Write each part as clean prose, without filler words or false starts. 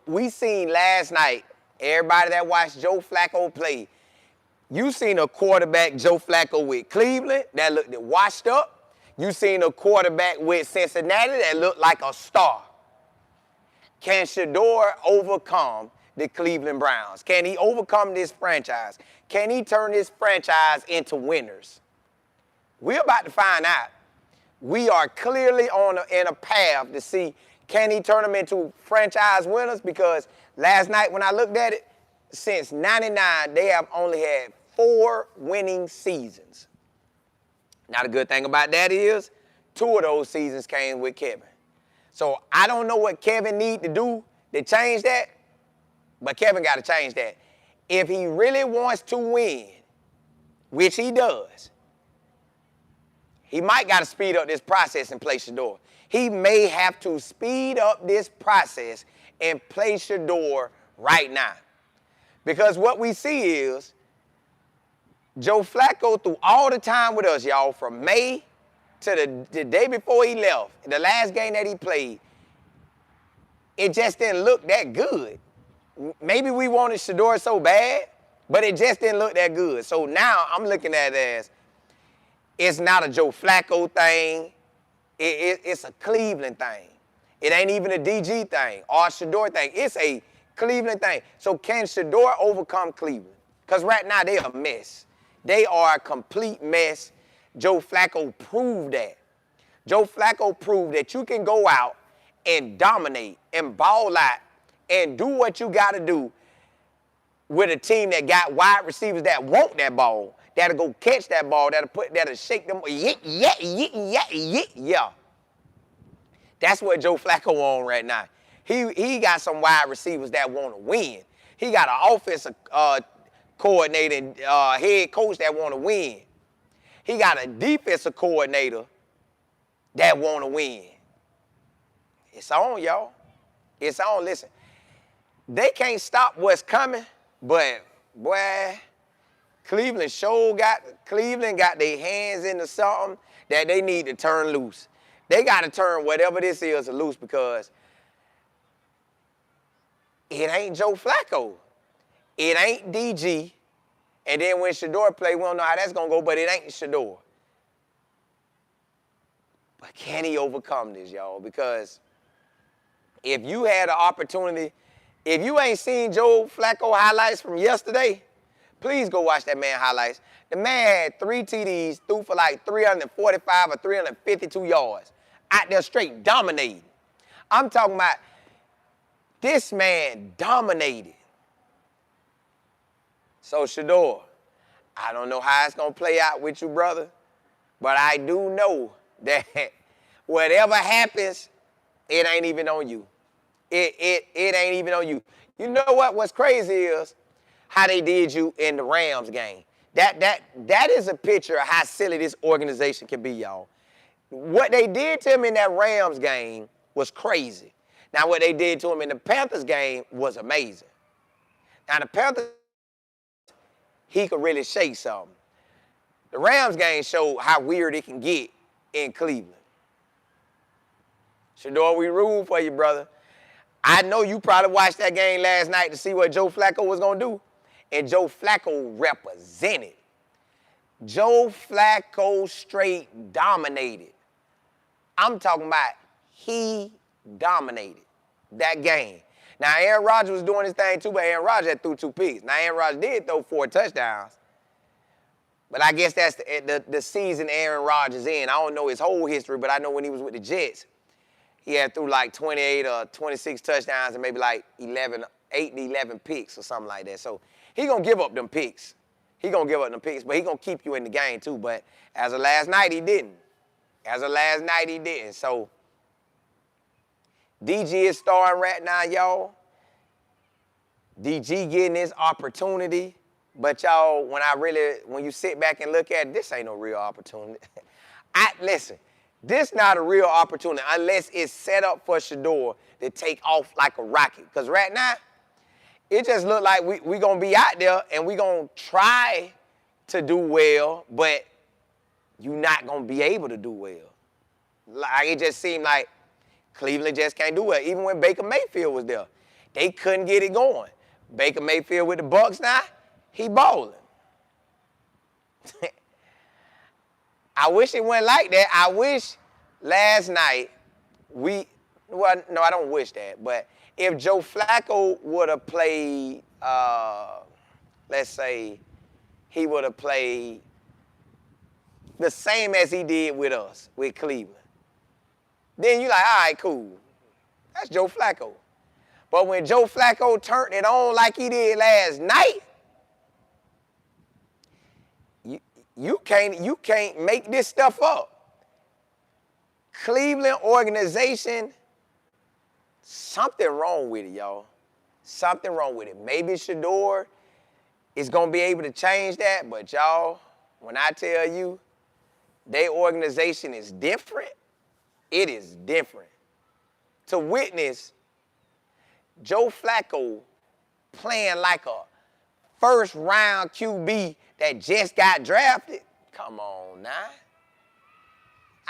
We seen last night, everybody that watched Joe Flacco play, you seen a quarterback, Joe Flacco, with Cleveland that looked washed up. You seen a quarterback with Cincinnati that looked like a star. Can Shedeur overcome the Cleveland Browns? Can he overcome this franchise? Can he turn this franchise into winners? We're about to find out. We are clearly in a path to see, can he turn them into franchise winners? Because last night when I looked at it, since '99, they have only had 4 winning seasons. Now, the good thing about that is 2 of those seasons came with Kevin. So I don't know what Kevin need to do to change that, but Kevin got to change that. If he really wants to win, which he does, he might got to speed up this process and play Shedeur. He may have to speed up this process and play Shedeur right now. Because what we see is Joe Flacco, through all the time with us, y'all, from May to the day before he left, the last game that he played, it just didn't look that good. Maybe we wanted Shedeur so bad, but it just didn't look that good. So now I'm looking at it as, it's not a Joe Flacco thing. It's a Cleveland thing. It ain't even a DG thing or a Shedeur thing. It's a Cleveland thing. So can Shedeur overcome Cleveland? Because right now they're a mess. They are a complete mess. Joe Flacco proved that. Joe Flacco proved that you can go out and dominate and ball out and do what you got to do with a team that got wide receivers that want that ball, that'll go catch that ball, that'll shake them. Yeah. That's what Joe Flacco on right now. He got some wide receivers that want to win. He got an offensive coordinator and head coach that want to win. He got a defensive coordinator that want to win. It's on, y'all. It's on. Listen, they can't stop what's coming, but, boy, Cleveland got their hands into something that they need to turn loose. They got to turn whatever this is loose because it ain't Joe Flacco. It ain't DG. And then when Shedeur play, we don't know how that's going to go, but it ain't Shedeur. But can he overcome this, y'all? Because if you had an opportunity, if you ain't seen Joe Flacco highlights from yesterday, please go watch that man highlights. The man had 3 TDs, threw for like 345 or 352 yards. Out there straight dominating. I'm talking about this man dominated. So, Shedeur, I don't know how it's going to play out with you, brother, but I do know that whatever happens, it ain't even on you. It ain't even on you. You know what? What's crazy is how they did you in the Rams game. That is a picture of how silly this organization can be, y'all. What they did to him in that Rams game was crazy. Now, what they did to him in the Panthers game was amazing. Now, the Panthers, he could really shake something. The Rams game showed how weird it can get in Cleveland. Shedeur, we root for you, brother. I know you probably watched that game last night to see what Joe Flacco was going to do. And Joe Flacco represented. Joe Flacco straight dominated. I'm talking about he dominated that game. Now, Aaron Rodgers was doing his thing too, but Aaron Rodgers had threw 2 picks. Now, Aaron Rodgers did throw 4 touchdowns. But I guess that's the season Aaron Rodgers in. I don't know his whole history, but I know when he was with the Jets, he had threw like 28 or 26 touchdowns and maybe like 8 to 11 picks or something like that. So he going to give up them picks. He going to give up them picks, but he going to keep you in the game too. But as of last night, he didn't. So DG is starring right now, y'all. DG getting his opportunity. But y'all, when you sit back and look at it, this ain't no real opportunity. Listen, this not a real opportunity unless it's set up for Shedeur to take off like a rocket. Because right now, it just look like we going to be out there and we going to try to do well, but you're not going to be able to do well. Like, it just seemed like Cleveland just can't do it. Even when Baker Mayfield was there, They couldn't get it going. Baker Mayfield with the Bucs now, he balling. I wish it went like that. I wish last night well, no, I don't wish that, but if Joe Flacco would have played, let's say he would have played the same as he did with us, with Cleveland, then you're like, all right, cool. That's Joe Flacco. But when Joe Flacco turned it on like he did last night, you can't make this stuff up. Cleveland organization, something wrong with it, y'all. Something wrong with it. Maybe Shedeur is going to be able to change that, but y'all, when I tell you their organization is different, it is different. To witness Joe Flacco playing like a first-round QB that just got drafted, come on now.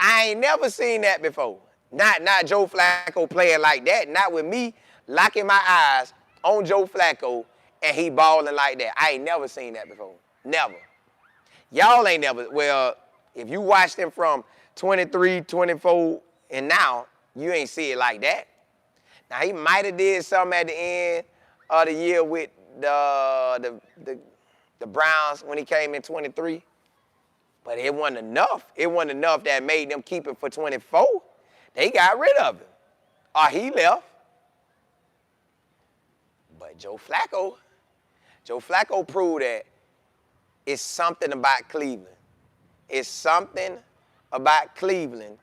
I ain't never seen that before. Not Joe Flacco playing like that. Not with me locking my eyes on Joe Flacco and he balling like that. I ain't never seen that before. Never. Y'all ain't never. Well, if you watched him from 23, 24, and now, you ain't see it like that. Now, he might have did something at the end of the year with the Browns when he came in 23. But it wasn't enough. It wasn't enough that made them keep him for 24. They got rid of him. Or he left. But Joe Flacco proved that it's something about Cleveland. It's something about Cleveland.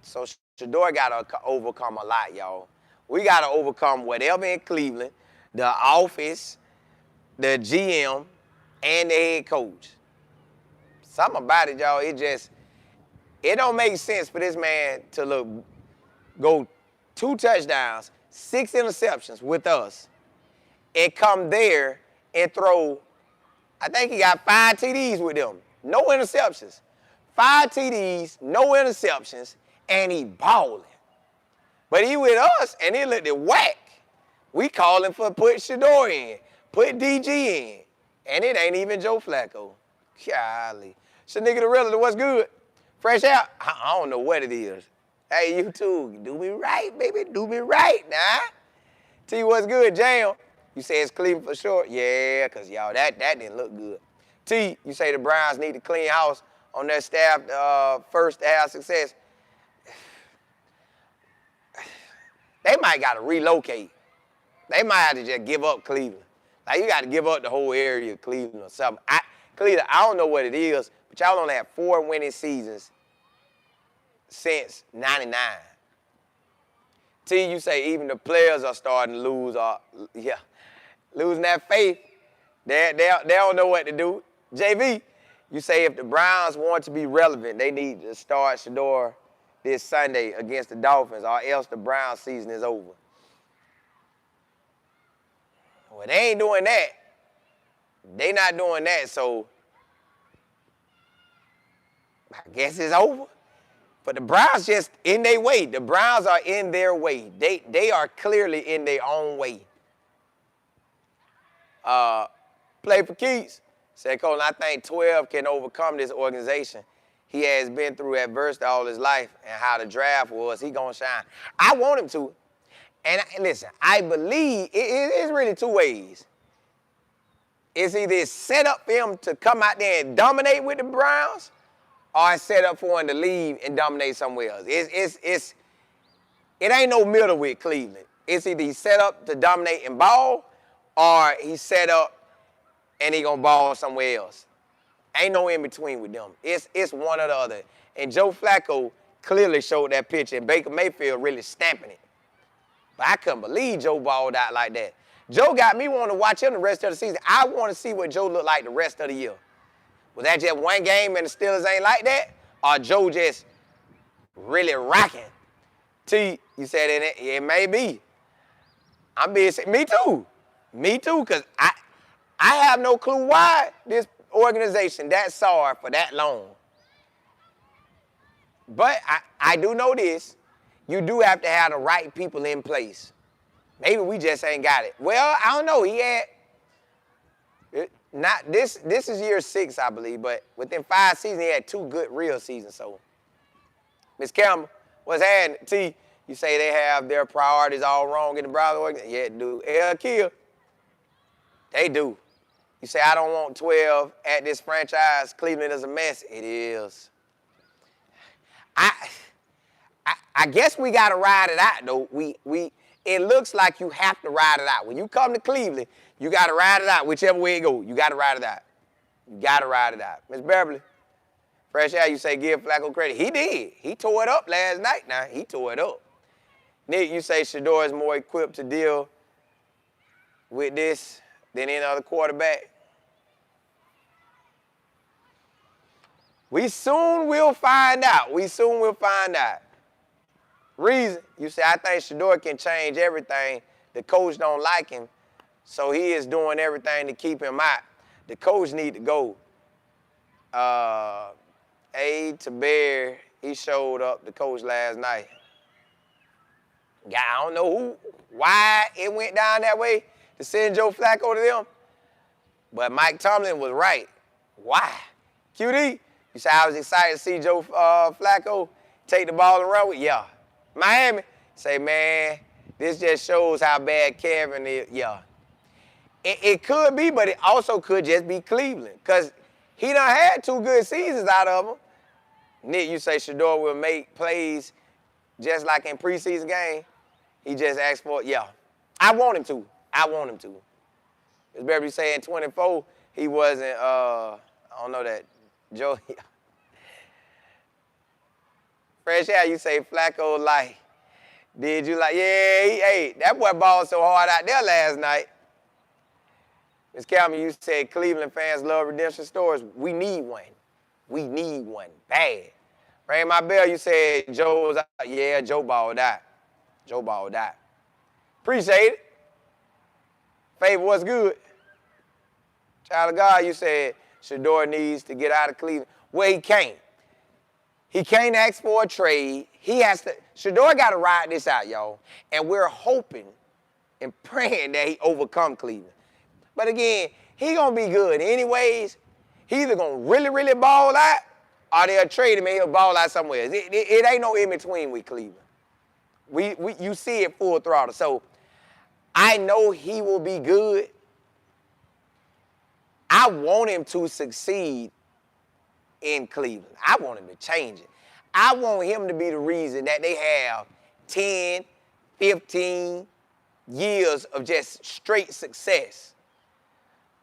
So Shedeur got to overcome a lot, y'all. We got to overcome whatever in Cleveland, the office, the GM, and the head coach. Something about it, y'all, it don't make sense for this man to go 2 touchdowns, 6 interceptions with us, and come there and throw, I think he got 5 TDs with them. No interceptions. 5 TDs, no interceptions, and he balling. But he with us, and he looked at whack. We calling for put Shedeur in, put DG in, and it ain't even Joe Flacco. Golly. So nigga the realtor, what's good? Fresh out? I don't know what it is. Hey, you too. Do me right, baby. Do me right now. Tell you what's good, Jam. You say it's Cleveland for sure? Yeah, because y'all, that didn't look good. T, you say the Browns need to clean house on their staff first to have success. They might got to relocate. They might have to just give up Cleveland. Like, you got to give up the whole area of Cleveland or something. Cleveland, I don't know what it is, but y'all only have 4 winning seasons since 99. T, you say even the players are starting to lose, losing that faith. They don't know what to do. JV, you say if the Browns want to be relevant, they need to start Shedeur this Sunday against the Dolphins, or else the Browns season is over. Well, they ain't doing that. They not doing that, so I guess it's over. But the Browns just in their way. The Browns are in their way. They are clearly in their own way. Play for keys. Said Colin, I think 12 can overcome this organization. He has been through adversity all his life, and how the draft was, he gonna shine. I want him to. And listen, I believe it's really 2 ways. It's either set up for him to come out there and dominate with the Browns, or it's set up for him to leave and dominate somewhere else. It ain't no middle with Cleveland. It's either he's set up to dominate and ball, or he's set up and he gonna ball somewhere else. Ain't no in between with them. It's one or the other. And Joe Flacco clearly showed that picture, and Baker Mayfield really stamping it. But I couldn't believe Joe balled out like that. Joe got me wanting to watch him the rest of the season. I want to see what Joe looked like the rest of the year. Was that just one game and the Steelers ain't like that? Or Joe just really rocking? T, you said it may be. I'm being sick. Me too, because I have no clue why this organization that sorry for that long. But I do know this. you do have to have the right people in place. Maybe we just ain't got it. Well, I don't know. He had not this. This is year 6, I believe, but within 5 seasons, he had 2 good real seasons. So, Ms. Campbell, what's happening? T, you say they have their priorities all wrong in the Browns organization? Yeah, do. Kill. They do. You say, I don't want 12 at this franchise. Cleveland is a mess. It is. I guess we got to ride it out, though. It looks like you have to ride it out. When you come to Cleveland, you got to ride it out, whichever way it goes. You got to ride it out. You got to ride it out. Ms. Beverly, fresh air, you say give Flacco credit. He did. He tore it up last night now. He tore it up. Nick, you say Shedeur is more equipped to deal with this than any other quarterback. We soon will find out. We soon will find out. Reason, you say, I think Shedeur can change everything. The coach don't like him, so he is doing everything to keep him out. The coach need to go. To Bear, he showed up, the coach, last night. Yeah, I don't know why it went down that way to send Joe Flacco to them, but Mike Tomlin was right. Why? QD, you say I was excited to see Joe Flacco take the ball and run with? Yeah. Miami, say, man, this just shows how bad Kevin is. Yeah. It could be, but it also could just be Cleveland, because he done had 2 good seasons out of him. Nick, you say Shedeur will make plays just like in preseason game. He just asked for it. Yeah. I want him to. I want him to. As Beverly saying 24, he wasn't, I don't know that. Joe, fresh air, you say Flacco like, did you like, yeah, that boy balled so hard out there last night. Ms. Calvin, you said Cleveland fans love redemption stories. We need one. We need one bad. Ring my bell, you said Joe was out. Yeah, Joe balled out. Joe balled out. Appreciate it. Favor, what's good? Child of God, you said Shedeur needs to get out of Cleveland. Well, he can't. He can't ask for a trade. He has to. Shedeur got to ride this out, y'all. And we're hoping and praying that he overcome Cleveland. But again, he going to be good anyways. He either going to really, really ball out, or they'll trade him and he'll ball out somewhere else. It ain't no in-between with Cleveland. You see it full throttle. So I know he will be good. I want him to succeed in Cleveland. I want him to change it. I want him to be the reason that they have 10, 15 years of just straight success.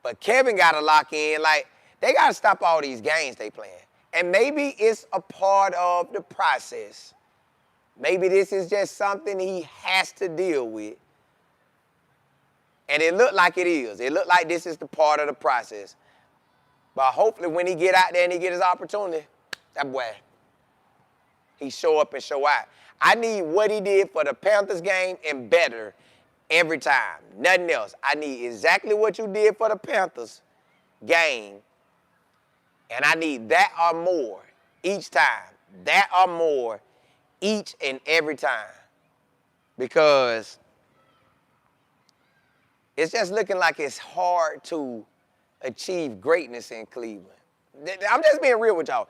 But Kevin got to lock in. Like, they got to stop all these games they playing. And maybe it's a part of the process. Maybe this is just something he has to deal with. And it looked like it is. It looked like this is the part of the process. But hopefully when he get out there and he get his opportunity, that boy, he show up and show out. I need what he did for the Panthers game and better every time. Nothing else. I need exactly what you did for the Panthers game. And I need that or more each time. That or more each and every time. Because it's just looking like it's hard to achieve greatness in Cleveland. I'm just being real with y'all.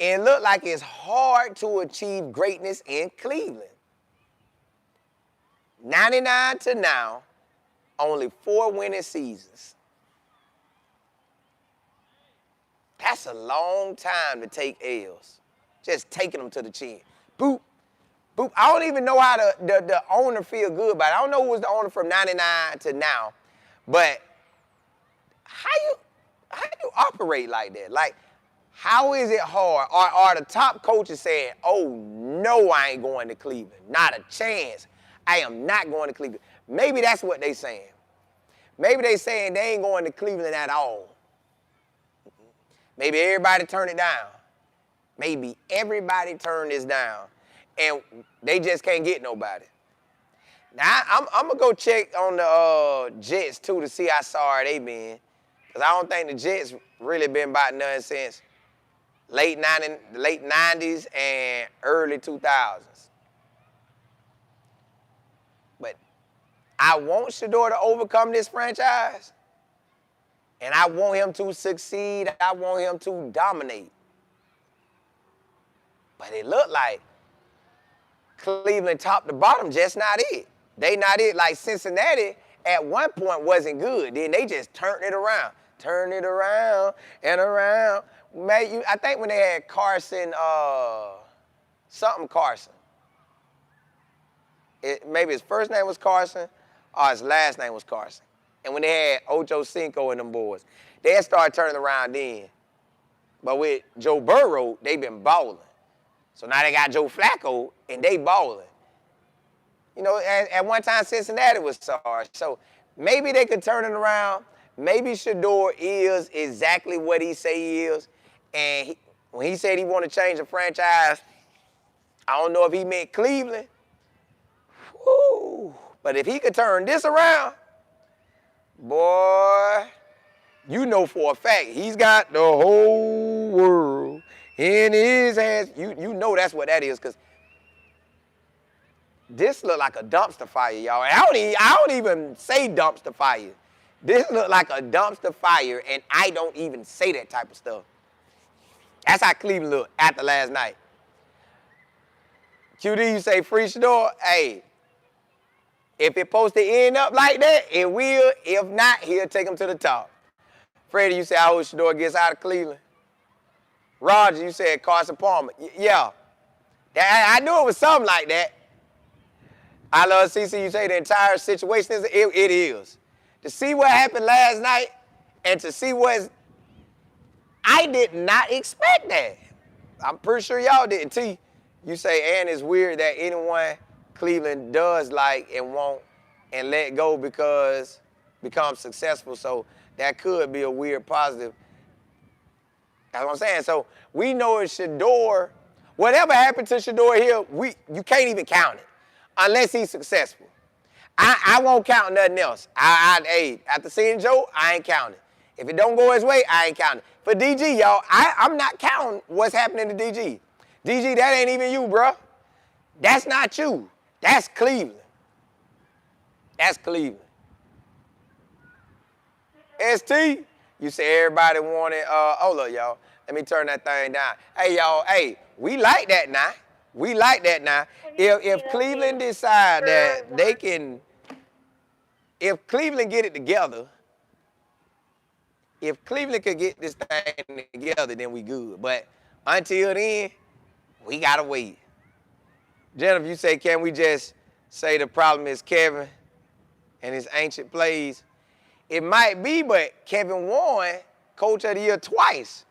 It looked like it's hard to achieve greatness in Cleveland. 99 to now, only 4 winning seasons. That's a long time to take L's. Just taking them to the chin. Boop, boop. I don't even know how the owner feel good about it. I don't know who was the owner from 99 to now, but how you operate like that? Like, how is it hard? Are the top coaches saying, oh, no, I ain't going to Cleveland. Not a chance. I am not going to Cleveland. Maybe that's what they saying. Maybe they saying they ain't going to Cleveland at all. Maybe everybody turn it down. Maybe everybody turn this down. And they just can't get nobody. Now, I'm going to go check on the Jets, too, to see how sorry they been. Because I don't think the Jets really been about nothing since late 90s and early 2000s. But I want Shedeur to overcome this franchise, and I want him to succeed. I want him to dominate. But it looked like Cleveland top to bottom just not it. They not it. Like Cincinnati at one point wasn't good. Then they just turned it around. Turned it around and around. I think when they had Carson, something Carson. Maybe his first name was Carson or his last name was Carson. And when they had Ocho Cinco and them boys, they had started turning around then. But with Joe Burrow, they been balling. So now they got Joe Flacco, and they balling. You know, at one time, Cincinnati was sorry. So maybe they could turn it around. Maybe Shedeur is exactly what he say he is. And when he said he want to change the franchise, I don't know if he meant Cleveland. Woo. But if he could turn this around, boy, you know for a fact he's got the whole world in his hands. You know that's what that is, because this look like a dumpster fire, y'all. I don't even say dumpster fire. This look like a dumpster fire, and I don't even say that type of stuff. That's how Cleveland looked after last night. QD, you say free Shedeur? Hey, if it's supposed to end up like that, it will. If not, he'll take him to the top. Freddie, you say I hope Shedeur gets out of Cleveland. Roger, you said Carson Palmer. Yeah. I knew it was something like that. I love CC, you say the entire situation is, it is. To see what happened last night and to see I did not expect that. I'm pretty sure y'all didn't. T, you say, and it's weird that anyone Cleveland does like and won't and let go because become successful. So that could be a weird positive. That's what I'm saying. So we know it's Shedeur. Whatever happened to Shedeur here, you can't even count it unless he's successful. I won't count nothing else. Hey, after seeing Joe, I ain't counting. If it don't go his way, I ain't counting. For DG, y'all, I'm not counting what's happening to DG. DG, that ain't even you, bro. That's not you. That's Cleveland. That's Cleveland. ST, you say everybody wanted, hold up, y'all. Let me turn that thing down. Hey, y'all, hey, we like that now. We like that now. If Cleveland decide that they can, if Cleveland get it together, if Cleveland could get this thing together, then we good. But until then, we gotta wait. Jennifer, you say, can we just say the problem is Kevin and his ancient plays? It might be, but Kevin won Coach of the Year twice.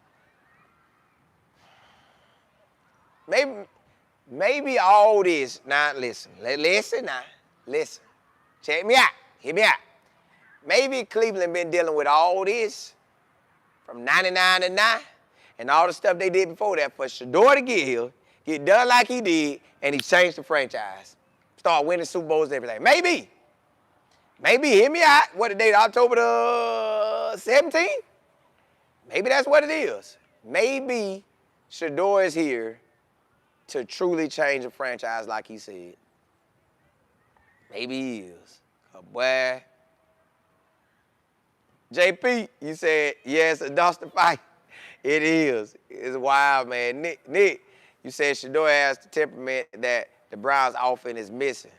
Maybe all this. Now listen. Listen now. Listen. Check me out. Hear me out. Maybe Cleveland been dealing with all this from 99 to 9 and all the stuff they did before that for Shedeur to get here, get done like he did, and he changed the franchise. Start winning Super Bowls and everything. Maybe. Hear me out. What the date? October the 17th? Maybe that's what it is. Maybe Shedeur is here to truly change a franchise like he said. Maybe he is. Boy. JP, you said, yes, a dumpster fight. It is. It's wild, man. Nick, you said Shedeur has the temperament that the Browns offense is missing.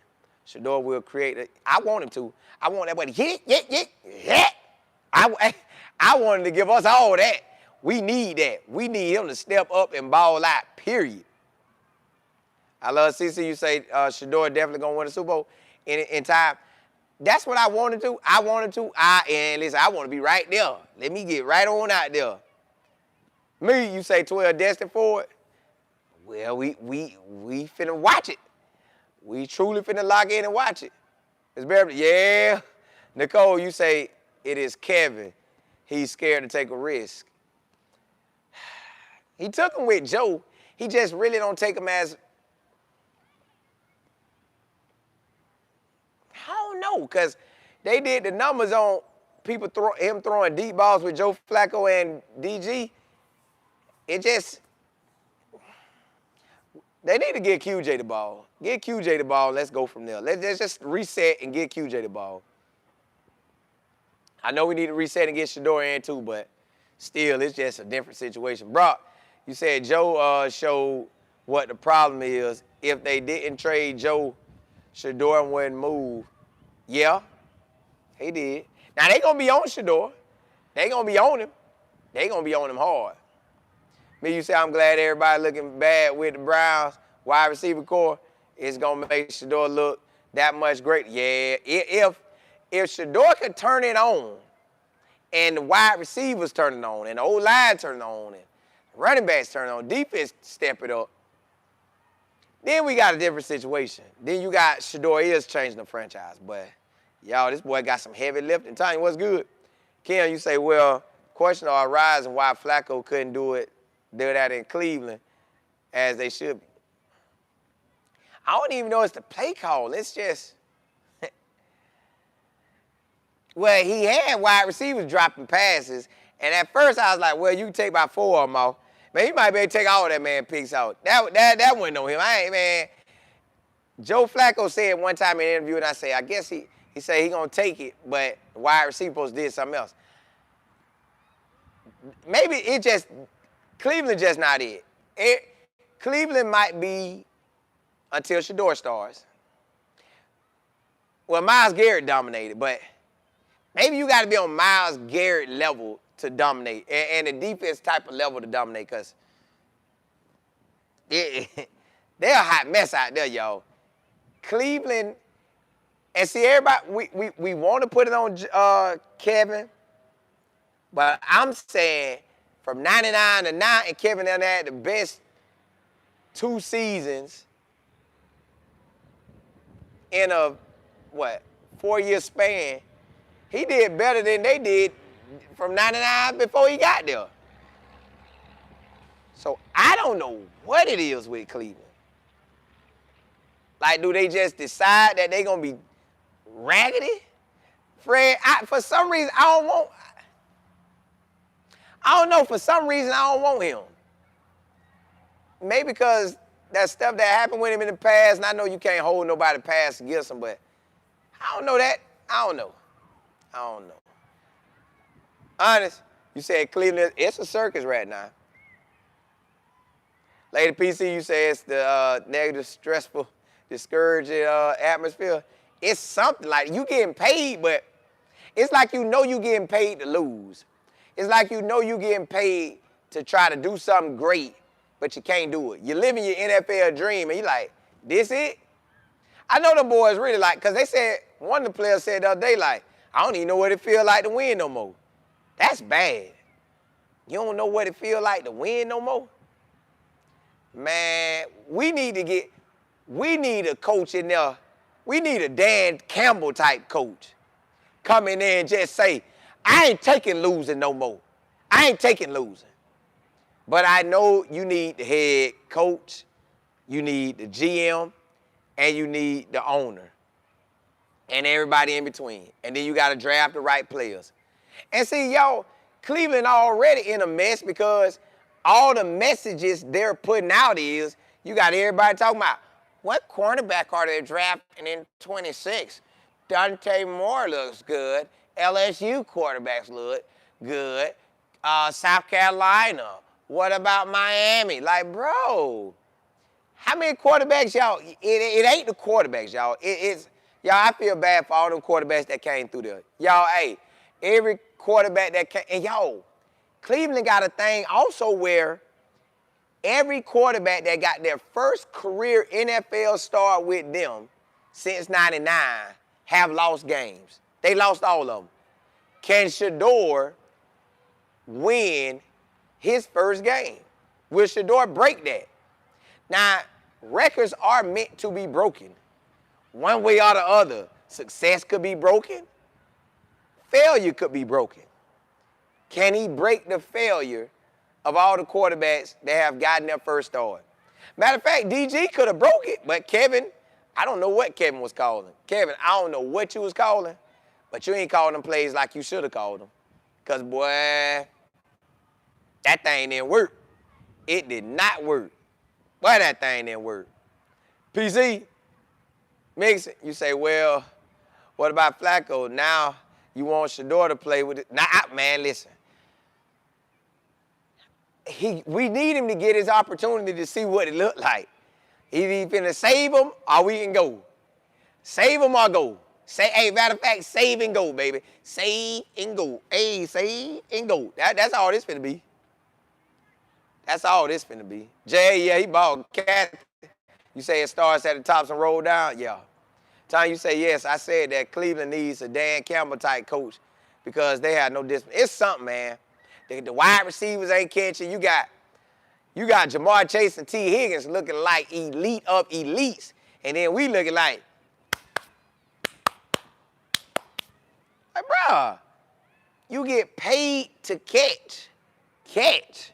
Shedeur will create it. I want him to. I want that buddy. Hit. I want him to give us all that. We need that. We need him to step up and ball out, period. I love CC. You say Shedeur definitely going to win the Super Bowl in time. That's what I want to do. I want to. And listen, I want to be right there. Let me get right on out there. Me, you say 12 destined for it. Well, we finna watch it. We truly finna lock in and watch it. It's Beverly. Yeah. Nicole, you say it is Kevin. He's scared to take a risk. He took him with Joe. He just really don't take him as, I don't know, because they did the numbers on people him throwing deep balls with Joe Flacco and DG. It just, They need to get QJ the ball. Get QJ the ball. Let's go from there. Let's just reset and get QJ the ball. I know we need to reset and get Shedeur in too, but still, it's just a different situation. Brock, you said Joe showed what the problem is. If they didn't trade Joe, Shedeur wouldn't move. Yeah, he did. Now, they going to be on Shedeur. They going to be on him. They going to be on him hard. Me, you say, I'm glad everybody looking bad with the Browns wide receiver core. It's going to make Shedeur look that much great. Yeah, if Shedeur could turn it on and the wide receivers turn it on and the O-line turn it on and running backs turn it on, defense step it up, then we got a different situation. Then you got Shedeur is changing the franchise. But, y'all, this boy got some heavy lifting. Tell you what's good. Kim, you say, well, question are arising why Flacco couldn't do that in Cleveland as they should be. I don't even know it's the play call. It's just, well, he had wide receivers dropping passes, and at first I was like, well, you can take about 4 of them off. Man, he might be able to take all that man picks out. That wasn't on him. Man. Joe Flacco said one time in an interview, and I say, I guess he said he gonna take it, but the wide receivers did something else. Maybe Cleveland just not it. Cleveland might be until Shedeur starts. Well, Myles Garrett dominated, but maybe you got to be on Myles Garrett level to dominate and the defense type of level to dominate because they're a hot mess out there, y'all. Cleveland, and see, everybody, we want to put it on Kevin, but I'm saying from 99 to 9, and Kevin done had the best 2 seasons in a, 4-year span. He did better than they did from 99 before he got there. So I don't know what it is with Cleveland. Like, do they just decide that they're going to be raggedy? Fred, for some reason, I don't know, for some reason, I don't want him. Maybe because that stuff that happened with him in the past, and I know you can't hold nobody past against him, but I don't know that. I don't know. Honest, you said Cleveland, it's a circus right now. Lady PC, you say it's the negative, stressful, discouraging atmosphere. It's something like you getting paid, but it's like you know you getting paid to lose. It's like you know you getting paid to try to do something great, but you can't do it. You're living your NFL dream, and you're like, this it? I know them boys really like, because they said, one of the players said the other day, like, I don't even know what it feel like to win no more. That's bad. You don't know what it feel like to win no more? Man, we need a coach in there. We need a Dan Campbell type coach. Come in there and just say, I ain't taking losing no more. I ain't taking losing. But I know you need the head coach, you need the GM, and you need the owner. And everybody in between. And then you got to draft the right players. And see, y'all, Cleveland already in a mess because all the messages they're putting out is you got everybody talking about what cornerback are they drafting in 26? Dante Moore looks good. LSU quarterbacks look good. South Carolina. What about Miami? Like, bro, how many quarterbacks, y'all? It ain't the quarterbacks, y'all. Y'all, I feel bad for all them quarterbacks that came through there. Y'all, hey, every quarterback that came, and y'all, Cleveland got a thing also where every quarterback that got their first career NFL start with them since 99 have lost games. They lost all of them. Can Shedeur win his first game? Will Shedeur break that? Now, records are meant to be broken. One way or the other, success could be broken. Failure could be broken. Can he break the failure of all the quarterbacks that have gotten their first start? Matter of fact, DG could have broke it, but Kevin, I don't know what Kevin was calling. Kevin, I don't know what you was calling, but you ain't calling them plays like you should have called them. Because, boy, that thing didn't work. It did not work. Why that thing didn't work? PC, Mixon, you say, well, what about Flacco? Now you want Shedeur to play with it. Nah, man, listen. We need him to get his opportunity to see what it looked like. Either he finna save him or we can go. Save him or go. Hey, matter of fact, save and go, baby. Save and go. Hey, save and go. That's all this finna be. That's all this finna be. Jay, yeah, he bought cat. You say it starts at the tops and roll down? Yeah. Time you say yes, I said that Cleveland needs a Dan Campbell type coach because they have no discipline. It's something, man. The wide receivers ain't catching. You got Jamar Chase and T. Higgins looking like elite of elites. And then we looking like bruh, you get paid to catch. Catch.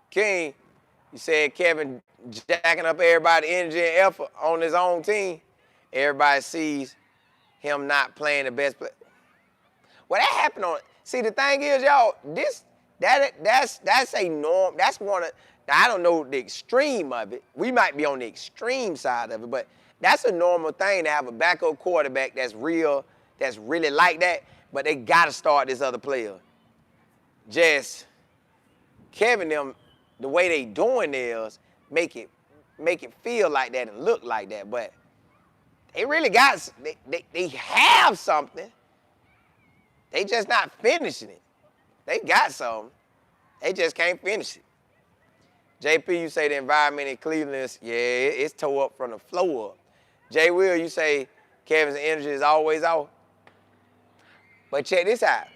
King, you said Kevin jacking up everybody's energy and effort on his own team. Everybody sees him not playing the best play. Well, that happened on. See, the thing is, y'all, that's a norm. That's one of. Now, I don't know the extreme of it. We might be on the extreme side of it, but that's a normal thing to have a backup quarterback that's real, that's really like that. But they gotta start this other player. Just Kevin them, the way they doing theirs, make it feel like that and look like that. But they really got. They have something. They just not finishing it. They got something. They just can't finish it. JP, you say the environment in Cleveland is, yeah, it's tore up from the floor up. Jay Will, you say Kevin's energy is always off. But check this out.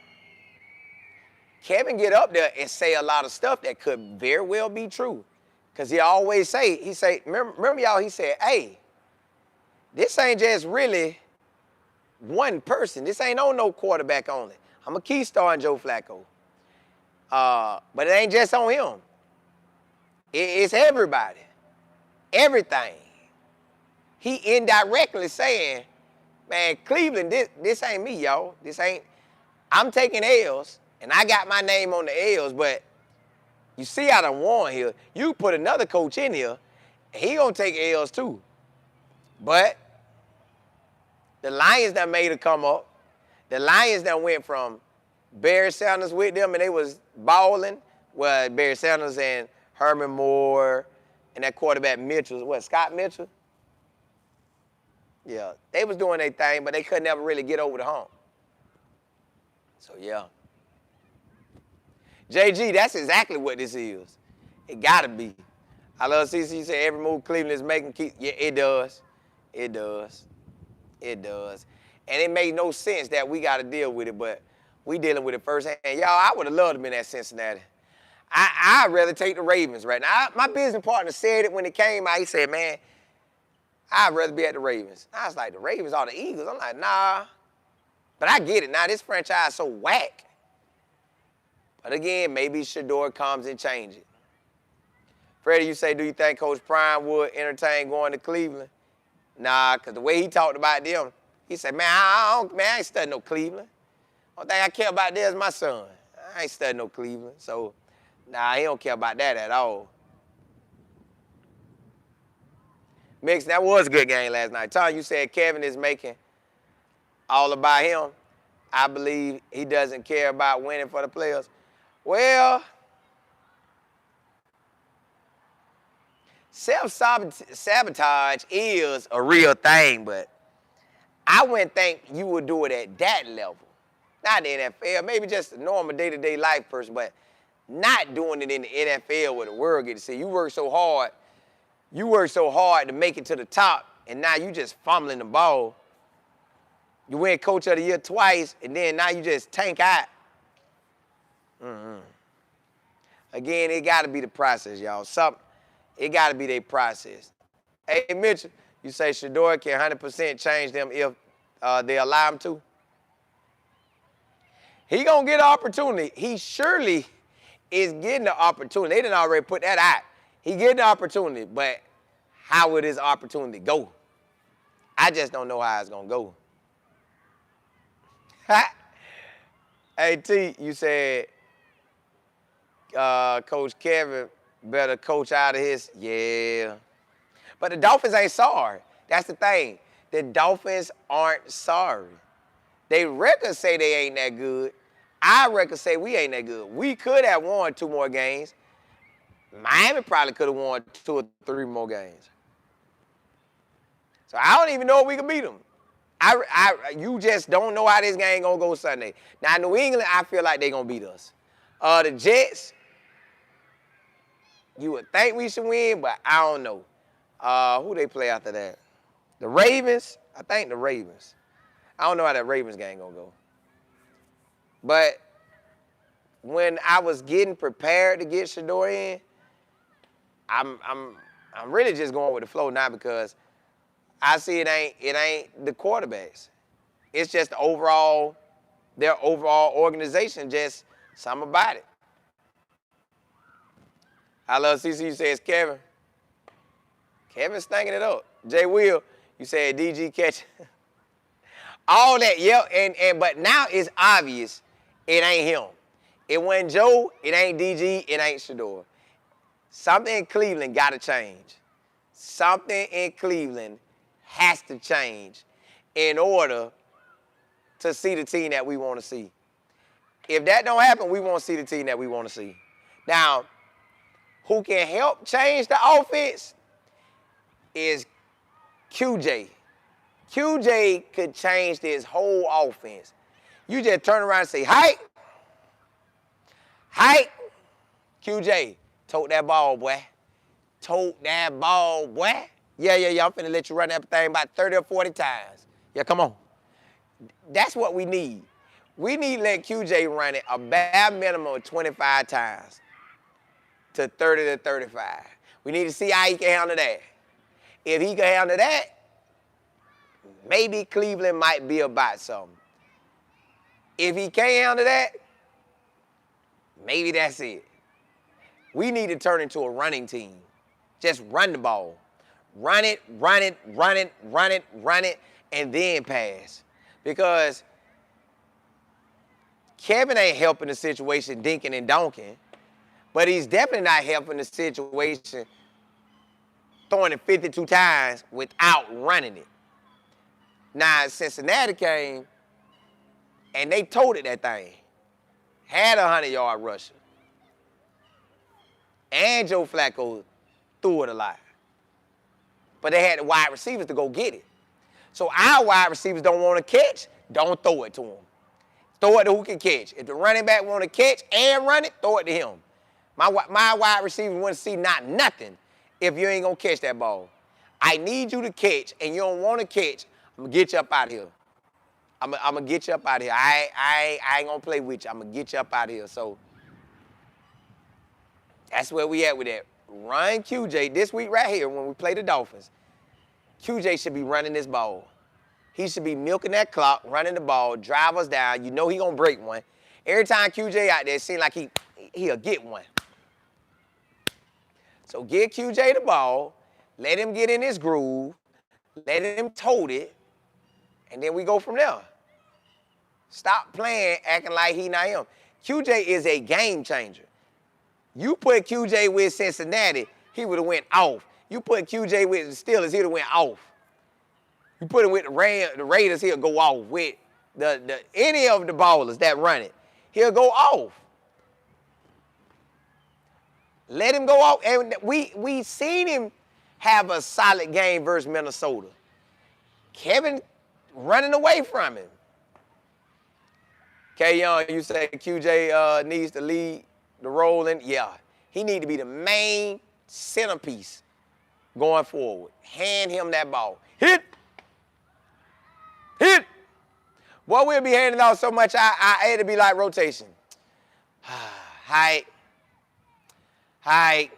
Kevin get up there and say a lot of stuff that could very well be true. Because he always say, remember y'all, he said, hey, this ain't just really one person. This ain't on no quarterback only. I'm a key star in Joe Flacco. But it ain't just on him. It's everybody. Everything. He indirectly saying, man, Cleveland, this ain't me, y'all. This ain't, I'm taking L's, and I got my name on the L's, but you see I done won here. You put another coach in here, and he gonna take L's too. But the Lions done made it come up. The Lions done went from Barry Sanders with them, and they was balling. Well, Barry Sanders and Herman Moore and that quarterback Mitchell, Scott Mitchell? Yeah, they was doing their thing, but they could never really get over the hump. So, yeah. JG, that's exactly what this is. It got to be. I love CC said every move Cleveland is making, yeah, it does. It does. It does. And it made no sense that we got to deal with it, but we dealing with it firsthand. Y'all, I would have loved to be at Cincinnati. I'd rather take the Ravens right now. My business partner said it when it came out. He said, man, I'd rather be at the Ravens. I was like, the Ravens are the Eagles? I'm like, nah. But I get it. Now, this franchise is so whack. But again, maybe Shedeur comes and change it. Freddie, you say, do you think Coach Prime would entertain going to Cleveland? Nah, because the way he talked about them, he said, man, I ain't studying no Cleveland. Only thing I care about there is my son. I ain't studying no Cleveland. So, nah, he don't care about that at all. Mix, that was a good game last night. Tom, you said Kevin is making all about him. I believe he doesn't care about winning for the players. Well, self-sabotage is a real thing, but I wouldn't think you would do it at that level. Not in the NFL, maybe just a normal day-to-day life person, but not doing it in the NFL where the world gets to see. You work so hard to make it to the top, and now you just fumbling the ball. You win Coach of the Year twice, and then now you just tank out. Again, it got to be the process, y'all. It got to be their process. Hey, Mitchell, you say Shedeur can 100% change them if they allow him to? He going to get an opportunity. He surely is getting the opportunity. They didn't already put that out. He getting the opportunity, but how would his opportunity go? I just don't know how it's going to go. Hey, T, you said Coach Kevin better coach out of his, yeah. But the Dolphins ain't sorry. That's the thing. The Dolphins aren't sorry. They records say they ain't that good. Our records say we ain't that good. We could have won 2 more games. Miami probably could have won 2 or 3 more games. So I don't even know if we can beat them. You just don't know how this game gonna go Sunday. Now New England, I feel like they gonna beat us. The Jets, you would think we should win, but I don't know. Who they play after that? The Ravens? I think the Ravens. I don't know how that Ravens game gonna go. But when I was getting prepared to get Shedeur in, I'm really just going with the flow now because I see it ain't the quarterbacks. It's just their overall organization, just something about it. I love CC, you say it's Kevin. Kevin's stinking it up. Jay Will, you said DG catch. All that, yeah, but now it's obvious it ain't him. It wasn't Joe, it ain't DG, it ain't Shedeur. Something in Cleveland got to change. Something in Cleveland has to change in order to see the team that we want to see. If that don't happen, we won't see the team that we want to see. Now, who can help change the offense is QJ. QJ could change this whole offense. You just turn around and say, hike, QJ, tote that ball, boy. Tote that ball, boy. Yeah, I'm finna let you run that thing about 30 or 40 times. Yeah, come on. That's what we need. We need to let QJ run it a bare minimum of 25 times to 30 to 35. We need to see how he can handle that. If he can handle that, maybe Cleveland might be about something. If he can't handle that, maybe that's it. We need to turn into a running team. Just run the ball. Run it, and then pass. Because Kevin ain't helping the situation dinking and donking, but he's definitely not helping the situation throwing it 52 times without running it. Now, Cincinnati came, and they toted that thing. Had a 100-yard rusher. And Joe Flacco threw it a lot. But they had the wide receivers to go get it. So our wide receivers don't want to catch, don't throw it to them. Throw it to who can catch. If the running back want to catch and run it, throw it to him. My wide receiver wouldn't see nothing if you ain't going to catch that ball. I need you to catch, and you don't want to catch, I'm going to get you up out of here. I'm going to get you up out of here. I ain't going to play with you. I'm going to get you up out of here. So that's where we at with that. Run QJ this week right here when we play the Dolphins. QJ should be running this ball. He should be milking that clock, running the ball, drive us down. You know he going to break one. Every time QJ out there, it seems like he'll get one. So give QJ the ball, let him get in his groove, let him tote it, and then we go from there. Stop playing, acting like he not him. QJ is a game changer. You put QJ with Cincinnati, he would have went off. You put QJ with the Steelers, he would have went off. You put him with the Raiders, he'll go off. With any of the ballers that run it, he'll go off. Let him go off. And we seen him have a solid game versus Minnesota. Kevin running away from him. K. Young, you say QJ needs to lead the role in? Yeah. He need to be the main centerpiece going forward. Hand him that ball. Hit. Boy, we'll be handing off so much, I had to be like rotation. Hike. Matter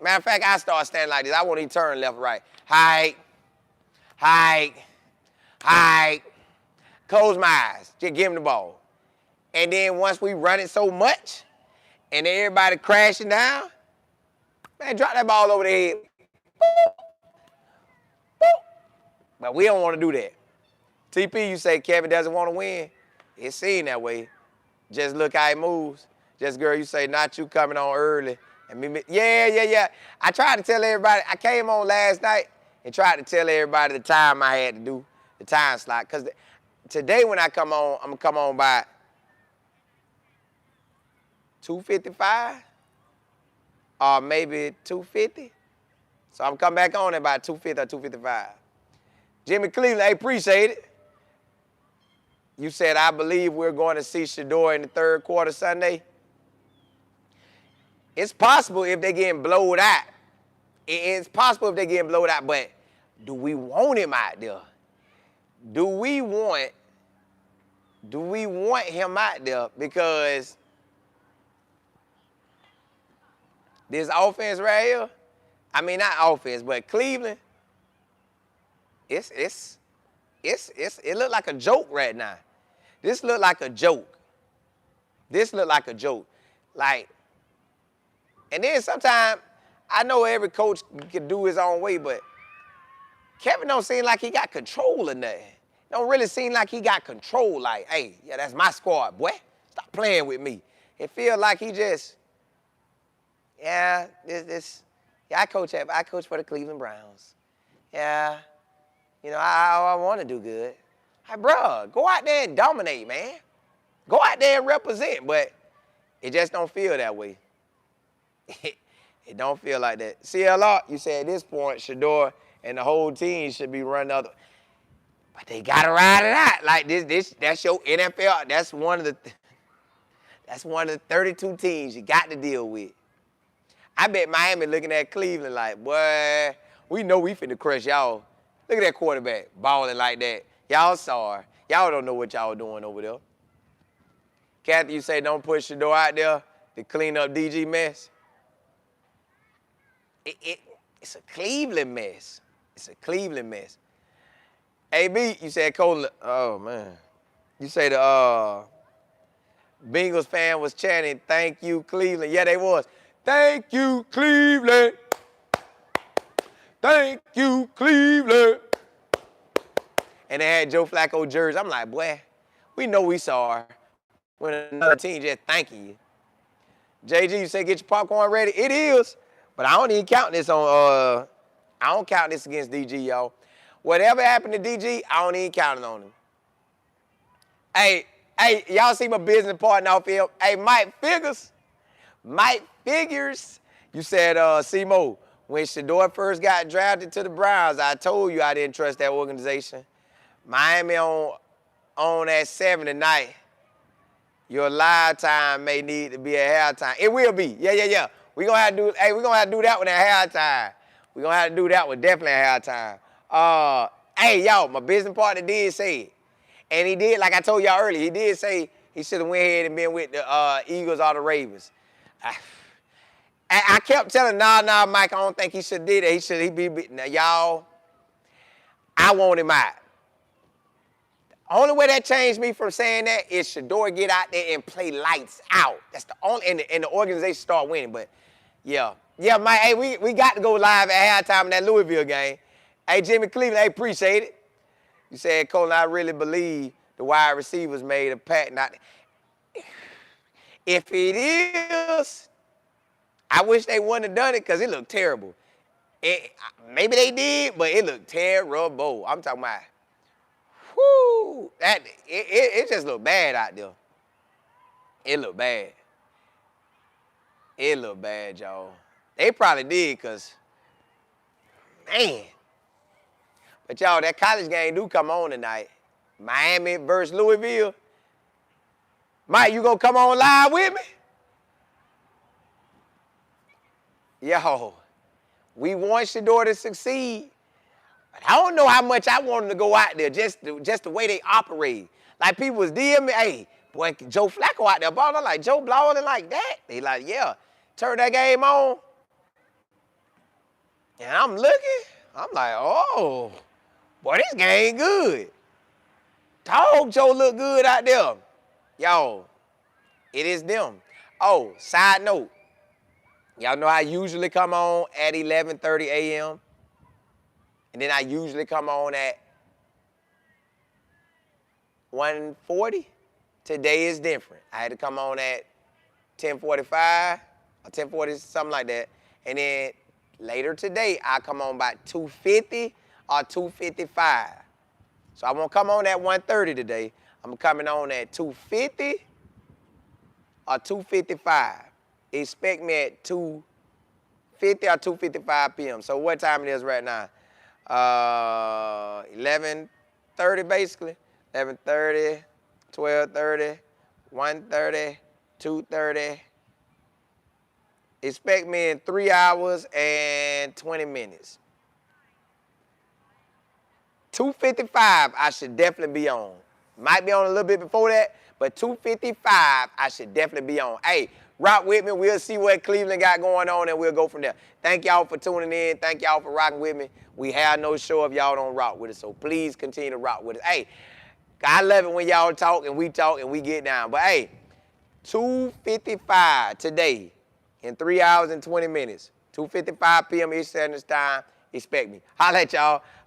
of fact, I start standing like this. I won't even turn left, right. Hike. Close my eyes. Just give him the ball. And then once we run it so much, and everybody crashing down, man, drop that ball over the head. Boop. But we don't want to do that. TP, you say Kevin doesn't want to win. It seems that way. Just look how he moves. Just, girl, you say, not you coming on early. And me, yeah. I tried to tell everybody, I came on last night and tried to tell everybody the time I had to do, the time slot. Because today when I come on, I'm going to come on by 2:55 or maybe 2:50. So I'm coming back on at about 2:50 or 2:55. Jimmy Cleveland, I appreciate it. You said, I believe we're going to see Shedeur in the third quarter Sunday. It's possible if they're getting blowed out. It's possible if they're getting blowed out, but do we want him out there? Do we want him out there? Because this offense right here, I mean, not offense, but Cleveland, it look like a joke right now. This look like a joke. Like, and then sometimes, I know every coach can do his own way, but Kevin don't seem like he got control of nothing. Don't really seem like he got control. Like, hey, yeah, that's my squad, boy. Stop playing with me. It feels like he just, yeah, I coach for the Cleveland Browns. Yeah, you know, I want to do good. Hey, bro, go out there and dominate, man. Go out there and represent, but it just don't feel that way. It don't feel like that. CLR, you say at this point, Shedeur and the whole team should be running other. But they gotta ride it out. Like this, that's your NFL. That's one of the 32 teams you got to deal with. I bet Miami looking at Cleveland like, boy, we know we finna crush y'all. Look at that quarterback balling like that. Y'all sorry. Y'all don't know what y'all doing over there. Kathy, you say don't put Shedeur out there to clean up DG mess. It's a Cleveland mess. It's a Cleveland mess. AB, you said Coleman. Oh, man. You say the Bengals fan was chanting, thank you, Cleveland. Yeah, they was. Thank you, Cleveland. Thank you, Cleveland. And they had Joe Flacco jersey. I'm like, boy, we know we sorry when another team just thanking you. JG, you say get your popcorn ready. It is, but I don't even count this on, I don't count this against DG, y'all. Whatever happened to DG, I don't even count it on him. Hey, y'all see my business partner off here? Hey, Mike Figures, you said, Simo, when Shedeur first got drafted to the Browns, I told you I didn't trust that organization. Miami on at 7 tonight. Your live time may need to be at halftime. It will be. Yeah. We're gonna have to do that one at halftime. We're gonna have to do that one definitely at halftime. Hey, y'all, my business partner did say it. And he did, like I told y'all earlier, he did say he should have went ahead and been with the Eagles or the Ravens. I kept telling, nah, Mike, I don't think he should do that. He be now, y'all, I want him out. Only way that changed me from saying that is Shedeur get out there and play lights out. That's the only, and the organization start winning. But yeah, Mike. Hey, we got to go live at halftime in that Louisville game. Hey, Jimmy Cleveland, hey, appreciate it. You said, Colin, I really believe the wide receivers made a patent. If it is, I wish they wouldn't have done it because it looked terrible. Maybe they did, but it looked terrible. I'm talking about. Whoo, it just looked bad out there. It looked bad. It looked bad, y'all. They probably did, because, man. But, y'all, that college game do come on tonight. Miami versus Louisville. Mike, you going to come on live with me? Yo, we want Shedeur to succeed. I don't know how much I want him to go out there, just the way they operate. Like, people was DMing me, hey, boy, Joe Flacco out there balling. I'm like, Joe balling like that? They like, yeah. Turn that game on. And I'm looking. I'm like, oh, boy, this game good. Dog Joe look good out there. Yo, it is them. Oh, side note. Y'all know I usually come on at 11:30 a.m. And then I usually come on at 1:40. Today is different. I had to come on at 10:45 or 10:40, something like that. And then later today, I come on about 2:50 or 2:55. So I won't come on at 1:30 today. I'm coming on at 2:50 or 2:55. Expect me at 2:50 or 2:55 p.m. So what time it is right now? 11:30 basically. 11:30, 12:30, 1:30, 2:30. Expect me in 3 hours and 20 minutes. 2:55, I should definitely be on. Might be on a little bit before that, but 2:55, I should definitely be on. Hey, rock with me. We'll see what Cleveland got going on, and we'll go from there. Thank y'all for tuning in. Thank y'all for rocking with me. We have no show if y'all don't rock with us, so please continue to rock with us. Hey, I love it when y'all talk and we get down. But hey, 2:55 today in 3 hours and 20 minutes. 2:55 p.m. Eastern Standard Time. Expect me. Holla at y'all.